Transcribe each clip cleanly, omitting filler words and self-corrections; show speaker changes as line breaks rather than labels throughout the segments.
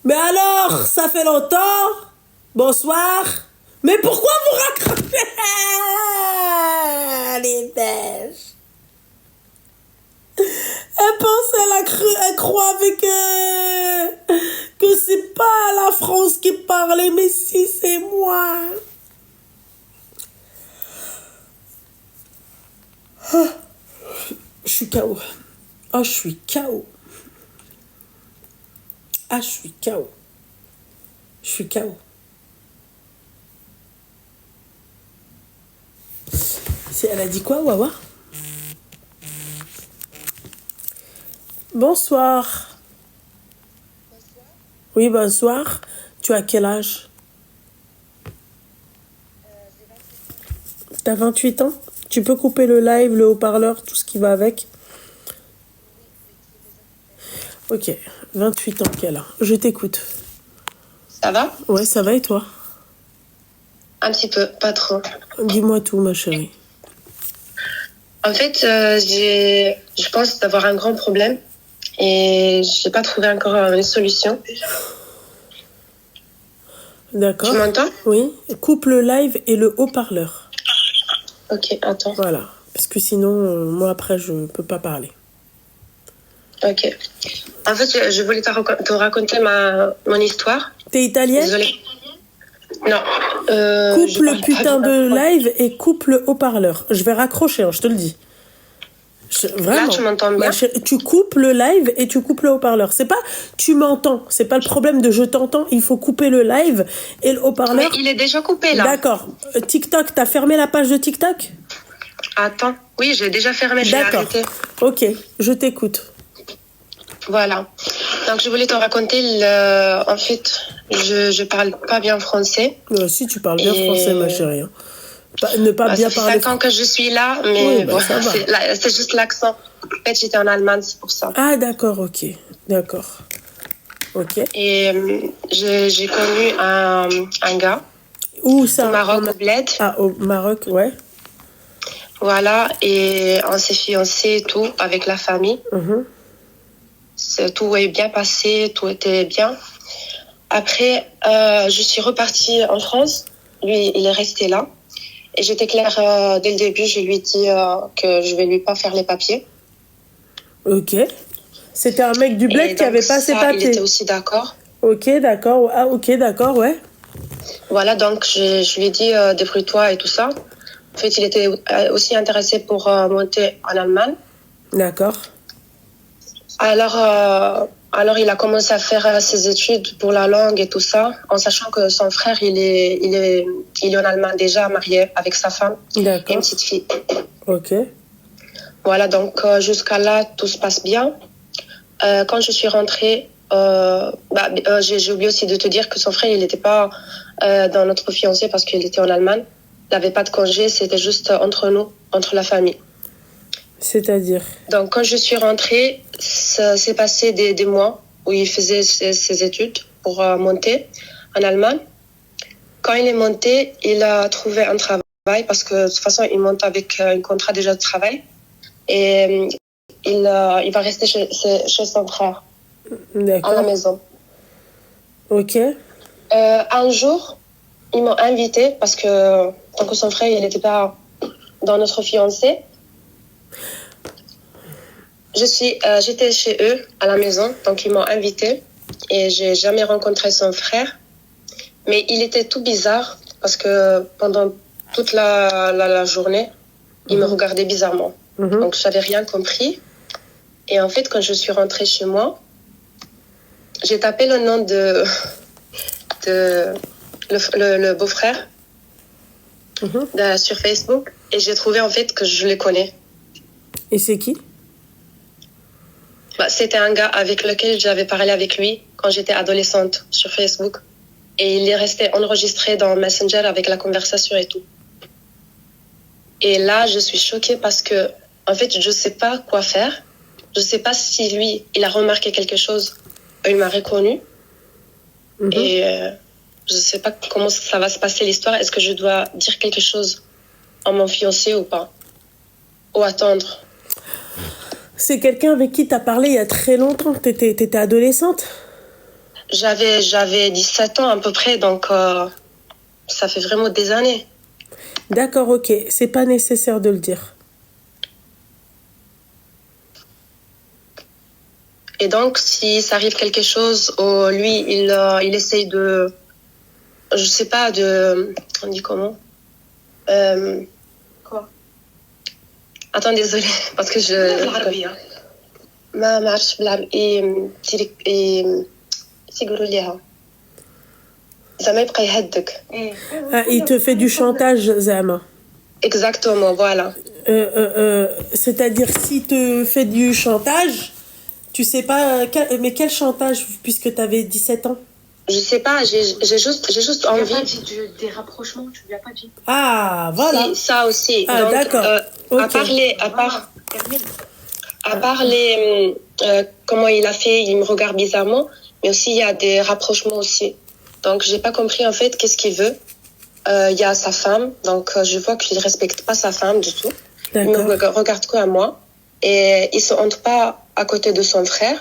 Mais alors, ça fait longtemps? Bonsoir. Mais pourquoi vous raccrochez? Les bêches. Elle pense, elle croyait que c'est pas la France qui parlait, mais si, c'est moi. Je suis KO. Oh, je suis KO. Ah, je suis KO. Je suis KO. Elle a dit quoi, Wawa? Bonsoir. Oui, bonsoir. Tu as quel âge? T'as 28 ans? Tu peux couper le live, le haut-parleur, tout ce qui va avec? Ok, 28 ans qu'elle a. Je t'écoute.
Ça va?
Ouais, ça va et toi?
Un petit peu, pas trop.
Dis-moi tout, ma chérie.
En fait, je pense d'avoir un grand problème et j'ai pas trouvé encore une solution.
D'accord.
Tu m'entends?
Oui. Coupe le live et le haut-parleur.
Ok, attends.
Voilà. Parce que sinon, moi, après, je peux pas parler.
Ok. En fait, je voulais te raconter mon histoire.
T'es italienne?
Désolée. Non.
Coupe le putain de live et coupe le haut-parleur. Je vais raccrocher, hein, je te le dis. Vraiment.
Là, tu m'entends bien?
Tu coupes le live et tu coupes le haut-parleur. C'est pas tu m'entends. C'est pas le problème de je t'entends. Il faut couper le live et le haut-parleur.
Mais il est déjà coupé, là.
D'accord. TikTok, t'as fermé la page de TikTok?
Attends. Oui, j'ai déjà fermé, je l'ai arrêté.
Ok, je t'écoute.
Voilà. Donc, je voulais te raconter, en fait, je parle pas bien français.
Si, tu parles bien français, ma chérie. Hein. Ne pas bien parler.
Ça fait 5 ans que je suis là, mais oui, bon, c'est juste l'accent. En fait, j'étais en Allemagne, c'est pour ça.
Ah, d'accord, ok. D'accord. Ok.
Et j'ai connu un gars.
Où ça?
Au Maroc, au Bled.
Ah, au Maroc, ouais.
Voilà, et on s'est fiancés et tout, avec la famille. Tout est bien passé, tout était bien. Après, je suis repartie en France. Lui, il est resté là. Et j'étais claire dès le début, je lui ai dit que je vais lui pas faire les papiers.
Ok. C'était un mec du bled qui avait pas ses papiers.
Il était aussi d'accord.
Ok, d'accord. Ah, ok, d'accord, ouais.
Voilà, donc je lui ai dit débrouille-toi et tout ça. En fait, il était aussi intéressé pour monter en Allemagne.
D'accord.
Alors, il a commencé à faire ses études pour la langue et tout ça, en sachant que son frère, il est en Allemagne déjà, marié avec sa femme et une petite fille.
Ok.
Voilà, donc jusqu'à là, tout se passe bien. Quand je suis rentrée, j'ai oublié aussi de te dire que son frère, il n'était pas dans notre fiancé parce qu'il était en Allemagne. Il n'avait pas de congé, c'était juste entre nous, entre la famille.
C'est-à-dire?
Donc, quand je suis rentrée, ça s'est passé des mois où il faisait ses études pour monter en Allemagne. Quand il est monté, il a trouvé un travail parce que de toute façon, il monte avec un contrat déjà de travail. Et il va rester chez son frère, à la maison.
Ok.
Un jour, ils m'ont invité parce que tant que son frère, il n'était pas dans notre fiancé. J'étais chez eux à la maison, donc ils m'ont invité et j'ai jamais rencontré son frère. Mais il était tout bizarre parce que pendant toute la journée, il me regardait bizarrement. Donc je n'avais rien compris. Et en fait, quand je suis rentrée chez moi, j'ai tapé le nom de le beau-frère sur Facebook et j'ai trouvé en fait que je le connais.
Et c'est qui?
C'était un gars avec lequel j'avais parlé avec lui quand j'étais adolescente sur Facebook. Et il est resté enregistré dans Messenger avec la conversation et tout. Et là, je suis choquée parce que, en fait, je ne sais pas quoi faire. Je ne sais pas si lui, il a remarqué quelque chose. Il m'a reconnu. Et je ne sais pas comment ça va se passer l'histoire. Est-ce que je dois dire quelque chose à mon fiancé ou pas? Ou attendre?
C'est quelqu'un avec qui tu as parlé il y a très longtemps. T'étais adolescente?
J'avais 17 ans à peu près, donc ça fait vraiment des années.
D'accord, ok. C'est pas nécessaire de le dire.
Et donc, si ça arrive quelque chose, lui, il essaye de... Je sais pas, on dit comment Quoi Attends, désolée, parce que je... ما عرفتش بالعربي تيقولوا ليها زعما يبقى يهدك.
Ah, il te fait du chantage, Zama.
Exactement, voilà.
C'est-à-dire, s'il te fait du chantage, tu sais pas... mais quel chantage, puisque tu avais 17 ans?
Je sais pas, j'ai juste
Tu
envie...
lui as pas dit des rapprochements, tu lui as pas dit.
Ah, voilà.
Si, ça aussi.
Ah,
donc,
d'accord. Ok.
À part les... comment il a fait, il me regarde bizarrement, mais aussi il y a des rapprochements aussi. Donc, j'ai pas compris en fait qu'est-ce qu'il veut. Il y a sa femme, donc je vois qu'il respecte pas sa femme du tout. Il me regarde que à moi. Et il se honte pas à côté de son frère.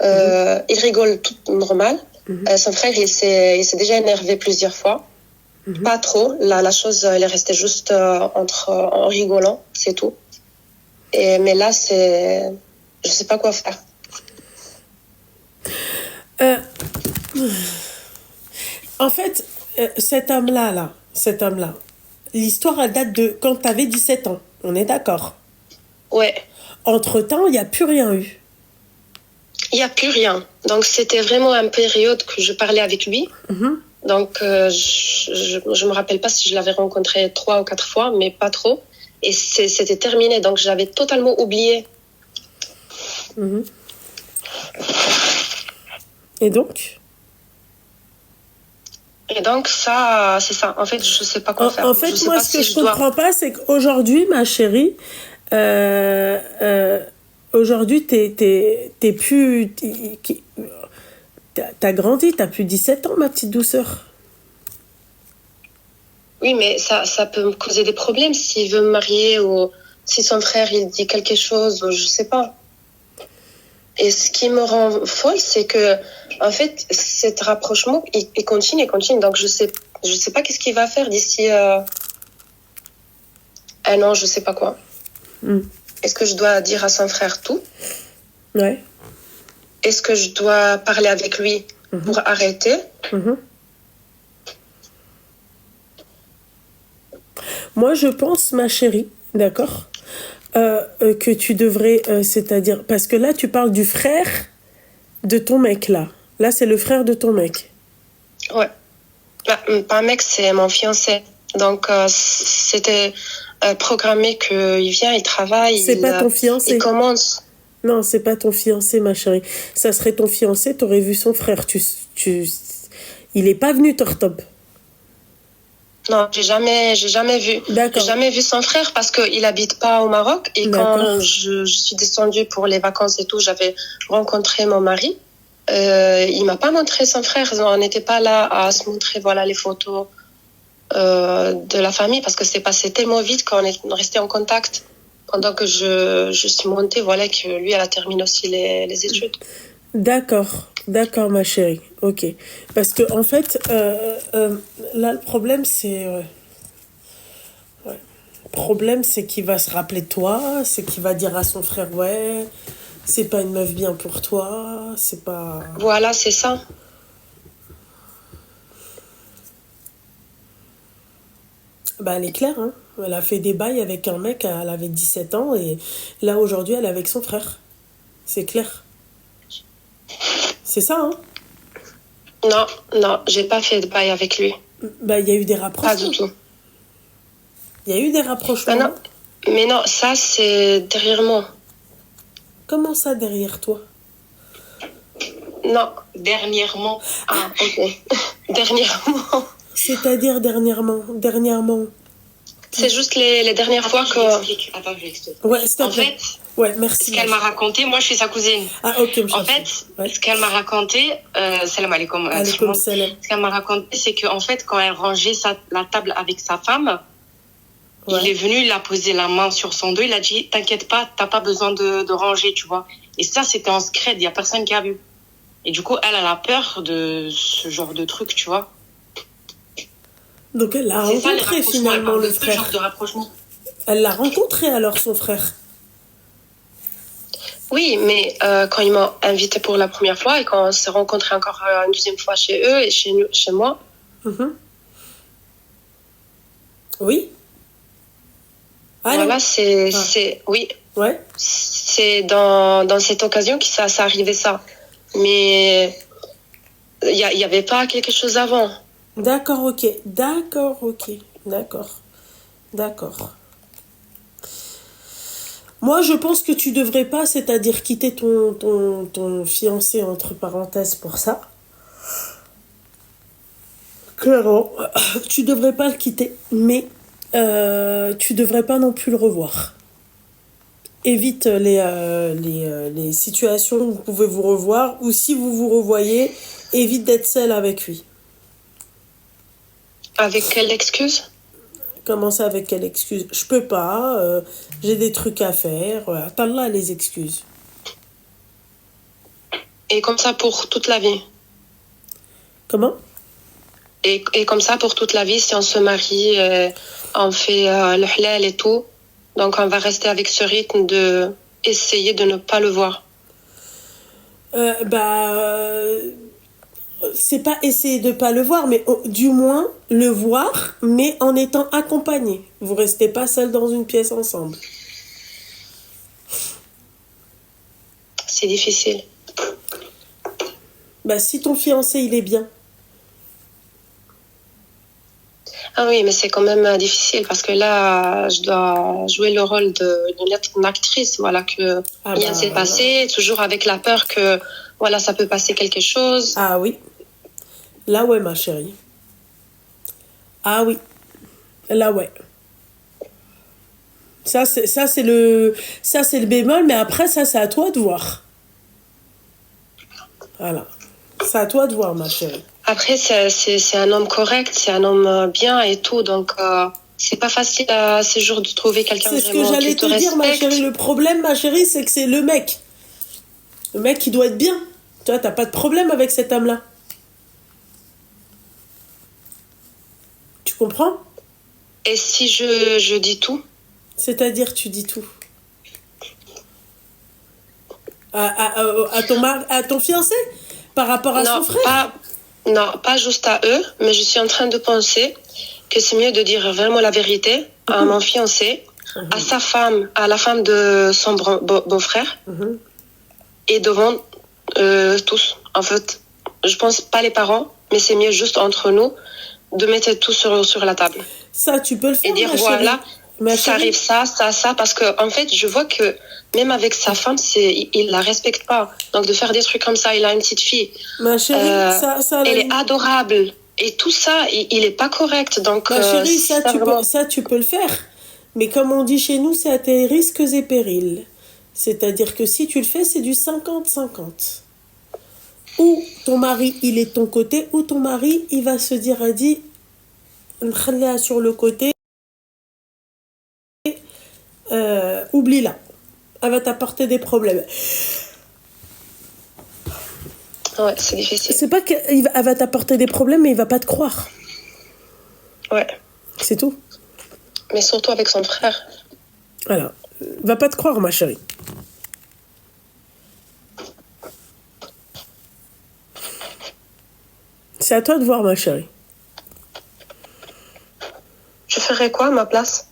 Il rigole tout normal. Son frère, il s'est déjà énervé plusieurs fois. Pas trop. La chose, elle est restée juste en rigolant, c'est tout. Mais là, je sais pas quoi faire.
En fait, cet homme-là, l'histoire, elle date de quand tu avais 17 ans. On est d'accord?
Ouais.
Entre-temps, il n'y a plus rien eu.
Il n'y a plus rien. Donc, c'était vraiment une période que je parlais avec lui. Donc, je me rappelle pas si je l'avais rencontré 3 ou 4 fois, mais pas trop. Et c'était terminé. Donc, j'avais totalement oublié.
Et donc,
ça, c'est ça. En fait, je sais pas quoi faire.
En fait,
je
moi, ce que je comprends pas, c'est qu'aujourd'hui, ma chérie, aujourd'hui, t'es plus... T'as grandi, t'as plus 17 ans, ma petite douceur.
Oui, mais ça peut me causer des problèmes s'il veut me marier ou si son frère, il dit quelque chose, ou je sais pas. Et ce qui me rend folle, c'est que, en fait, cet rapprochement, il continue. Donc, je sais pas qu'est-ce qu'il va faire d'ici un an, je sais pas quoi. Est-ce que je dois dire à son frère tout?
Ouais.
Est-ce que je dois parler avec lui pour arrêter?
Moi, je pense, ma chérie, d'accord, que tu devrais, c'est-à-dire, parce que là, tu parles du frère de ton mec, là. Là, c'est le frère de ton mec.
Ouais. Pas un mec, c'est mon fiancé. Donc, c'était programmé qu'il vient, il travaille.
C'est pas ton fiancé.
Il commence.
Non, c'est pas ton fiancé, ma chérie. Ça serait ton fiancé, t'aurais vu son frère. Il est pas venu Tortob.
Non, j'ai jamais vu.
D'accord.
J'ai jamais vu son frère parce qu'il habite pas au Maroc. Et quand je suis descendue pour les vacances et tout, j'avais rencontré mon mari. Il m'a pas montré son frère. On n'était pas là à se montrer, voilà, les photos de la famille parce que c'est passé tellement vite qu'on est resté en contact pendant que je suis montée, voilà, que lui, elle a terminé aussi les études.
D'accord, ma chérie. Ok. Parce que, en fait, là, le problème, c'est... Le problème, c'est qu'il va se rappeler de toi, c'est qu'il va dire à son frère, ouais, c'est pas une meuf bien pour toi, c'est pas...
Voilà, c'est ça.
Bah, elle est claire, hein. Elle a fait des bails avec un mec, elle avait 17 ans, et là, aujourd'hui, elle est avec son frère. C'est clair. C'est ça, hein?
Non, j'ai pas fait de bail avec lui.
Bah, il y a eu des rapprochements.
Pas du tout.
Il y a eu des rapprochements.
Mais non, ça, c'est derrière moi.
Comment ça, derrière toi?
Non, dernièrement. Ah, ok. Dernièrement.
C'est-à-dire dernièrement.
C'est juste les dernières fois que...
Attends, je l'explique.
Ouais, s'il te
En
plaît.
fait,
Ouais, merci.
ce qu'elle m'a raconté, moi je suis sa cousine.
Ah, ok,
En fait, ce qu'elle m'a raconté, salam alaikum.
Alaikum salam.
Ce qu'elle m'a raconté, c'est qu'en fait, quand elle rangeait la table avec sa femme, il est venu, il a posé la main sur son dos, il a dit, t'inquiète pas, t'as pas besoin de ranger, tu vois. Et ça, c'était en secret, il y a personne qui a vu. Et du coup, elle a peur de ce genre de truc, tu vois.
Donc elle l'a
C'est ça, les
rencontré
rapprochements. Elle
finalement,
parle
le
de ce genre
frère.
de rapprochement.
Elle l'a rencontré alors, son frère.
Oui, mais quand ils m'ont invité pour la première fois et quand on s'est rencontrés encore une deuxième fois chez eux et chez moi.
Mhm. Oui. Allô?
Voilà, oui,
Ouais.
c'est dans cette occasion que ça arrivait ça. Mais il y avait pas quelque chose avant.
D'accord, ok. D'accord, ok. D'accord. D'accord. Moi, je pense que tu devrais pas, c'est-à-dire quitter ton fiancé, entre parenthèses, pour ça. Clairement, tu devrais pas le quitter, mais tu devrais pas non plus le revoir. Évite les situations où vous pouvez vous revoir, ou si vous vous revoyez, évite d'être seul avec lui.
Avec quelle excuse?
Commencer avec quelle excuse? Je peux pas, j'ai des trucs à faire. Attends là les excuses.
Et comme ça pour toute la vie.
Comment?
Et comme ça pour toute la vie, si on se marie, on fait le halal et tout. Donc on va rester avec ce rythme de essayer de ne pas le voir.
Bah, c'est pas essayer de pas le voir, mais du moins le voir, mais en étant accompagné. Vous restez pas seul dans une pièce ensemble.
C'est difficile.
Bah, si ton fiancé il est bien.
Ah oui, mais c'est quand même difficile parce que là, je dois jouer le rôle d'une actrice, voilà, que rien s'est passé, toujours avec la peur que, voilà, ça peut passer quelque chose.
Ah oui. Là, ouais, ma chérie. Ah oui. Là, ouais. Ça, c'est le bémol, mais après, ça, c'est à toi de voir. Voilà. C'est à toi de voir, ma chérie.
Après, c'est un homme correct, c'est un homme bien et tout, donc c'est pas facile à ces jours de trouver quelqu'un
C'est ce que
vraiment
j'allais
qui te
te dire, ma
respecte.
chérie. Le problème, ma chérie, c'est que c'est le mec. Le mec, il doit être bien. Toi, t'as pas de problème avec cet homme-là. Tu comprends?
Et si je dis tout?
C'est-à-dire, tu dis tout. À ton fiancé? Par rapport à son frère?
Non, pas juste à eux, mais je suis en train de penser que c'est mieux de dire vraiment la vérité à mon fiancé, à sa femme, à la femme de son beau-frère, et devant tous. En fait, je pense pas les parents, mais c'est mieux juste entre nous de mettre tout sur la table.
Ça, tu peux le faire,
et dire,
ma
voilà,
chérie.
ça arrive ça, parce que en fait, je vois que même avec sa femme, il la respecte pas. Donc de faire des trucs comme ça, il a une petite fille.
Ma chérie,
elle est adorable. Et tout ça, il est pas correct. Donc,
ma chérie, ça, tu peux le faire. Mais comme on dit chez nous, c'est à tes risques et périls. C'est-à-dire que si tu le fais, c'est du 50-50. Ou ton mari, il est de ton côté, ou ton mari, il va se dire, Adi, nkhaliha sur le côté, oublie-la. Elle va t'apporter des problèmes.
Ouais, c'est difficile.
C'est pas qu'elle va t'apporter des problèmes, mais il va pas te croire.
Ouais.
C'est tout.
Mais surtout avec son frère.
Voilà. Va pas te croire, ma chérie. C'est à toi de voir, ma chérie.
Je ferais quoi à ma place?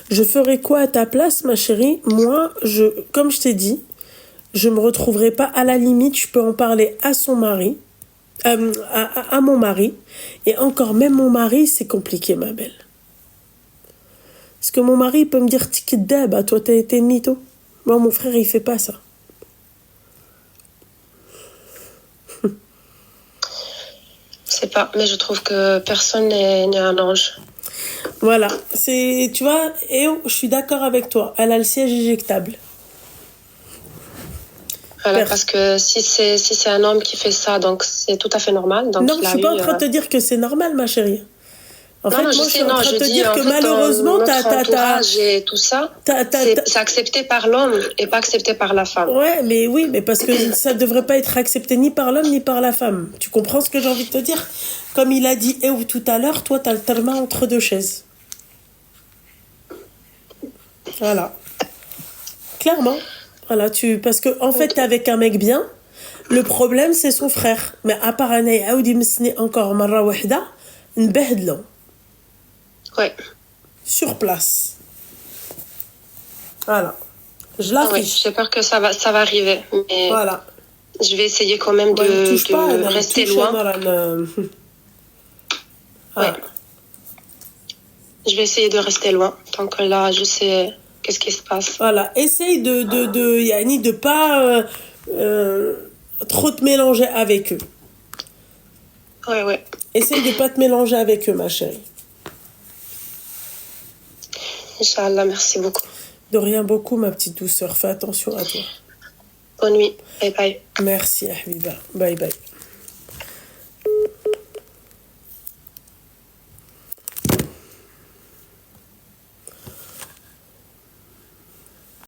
Je ferais quoi à ta place, ma chérie? Moi, comme je t'ai dit, je me retrouverai pas. À la limite, je peux en parler à son mari, à mon mari. Et encore, même mon mari, c'est compliqué, ma belle. Parce que mon mari, il peut me dire, Tikidab, toi, t'as été mytho. Moi, mon frère, il fait pas ça.
Je sais pas, mais je trouve que personne n'est un ange.
Voilà, tu vois, je suis d'accord avec toi. Elle a le siège éjectable.
Voilà, parce que si c'est un homme qui fait ça, donc c'est tout à fait normal. Donc
non, je suis pas en train de te dire que c'est normal, ma chérie. En fait,
Non, je
moi, je
sais,
suis en
non,
train
je
de te
dis,
dire
en
que
fait,
malheureusement,
notre entourage et tout ça, c'est accepté par l'homme et pas accepté par la femme.
Ouais, mais oui, mais parce que ça devrait pas être accepté ni par l'homme ni par la femme. Tu comprends ce que j'ai envie de te dire? Comme il a dit Ew tout à l'heure, toi, t'as le terme entre deux chaises. Voilà. Clairement. Voilà, parce que, en fait, t'es avec un mec bien. Le problème, c'est son frère. Mais à part un aoudi msni encore marra wahda, nbehedlo.
Ouais.
Sur place. Voilà. Je
Ah ouais,
l'affiche.
j'ai peur que ça va arriver. Mais
Voilà.
je vais essayer quand même
Ouais, ne touche pas,
de rester loin.
Ouais.
Ouais. Je vais essayer de rester loin. Tant que là, je sais qu'est-ce qui se passe.
Voilà. Essaye Yani, de pas trop te mélanger avec eux.
Ouais, ouais.
Essaye de pas te mélanger avec eux, ma chérie.
Inch'Allah, merci beaucoup.
De rien beaucoup, ma petite douceur. Fais attention à toi.
Bonne nuit. Bye bye.
Merci, Habiba. Bye bye.